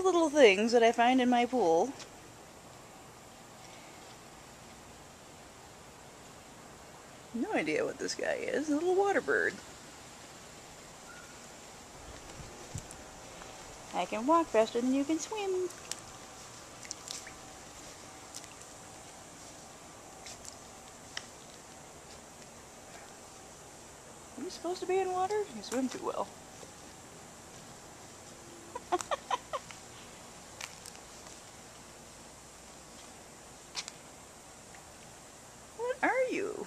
little things that I find in my pool. No idea what this guy is. A little water bird. I can walk faster than you can swim. Are you supposed to be in water? You swim too well. What are you?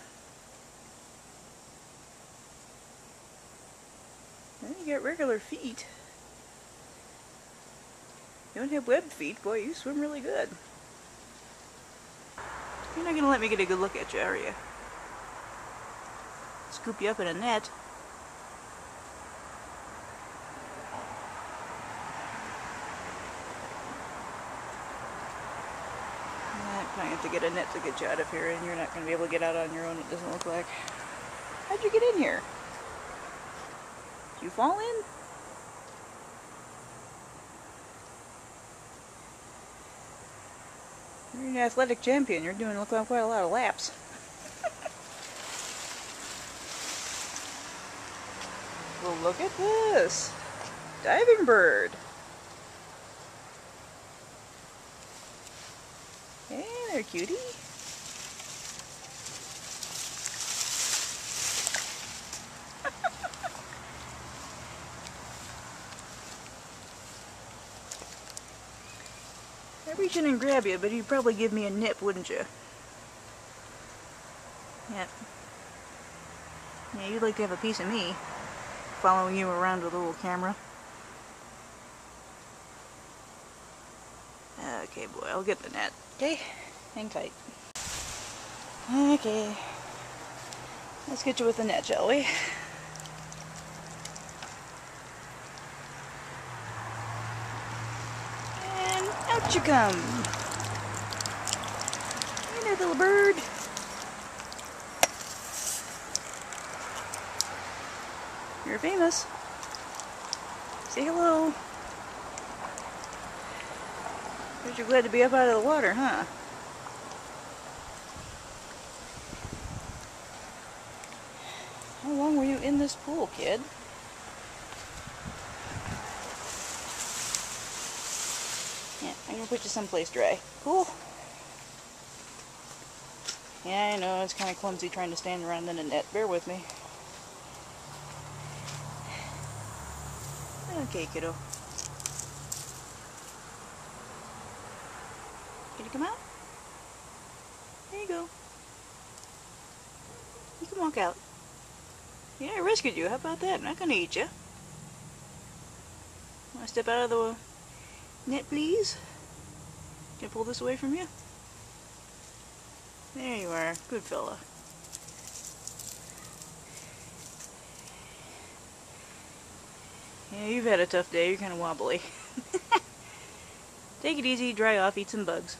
Well, you got regular feet. You don't have webbed feet. Boy, you swim really good. You're not going to let me get a good look at you, are you? Scoop you up in a net. I have to get a net to get you out of here, and you're not going to be able to get out on your own, it doesn't look like. How'd you get in here? Did you fall in? You're an athletic champion. You're doing quite a lot of laps. Well, look at this. Diving bird. Hey there, cutie. I'd reach in and grab you, but you'd probably give me a nip, wouldn't you? Yeah. Yeah, you'd like to have a piece of me, following you around with a little camera. Okay, boy, I'll get the net. Okay, hang tight. Okay, let's get you with the net, shall we? And out you come. Hey there, little bird. You're famous. Say hello. But you're glad to be up out of the water, huh? How long were you in this pool, kid? Yeah, I'm gonna put you someplace dry. Cool? Yeah, I know, it's kind of clumsy trying to stand around in a net. Bear with me. Okay, kiddo. Can you come out? There you go. You can walk out. Yeah, I rescued you. How about that? I'm not gonna eat you. Want to step out of the net, please? Can I pull this away from you? There you are. Good fella. Yeah, you've had a tough day. You're kind of wobbly. Take it easy, dry off, eat some bugs.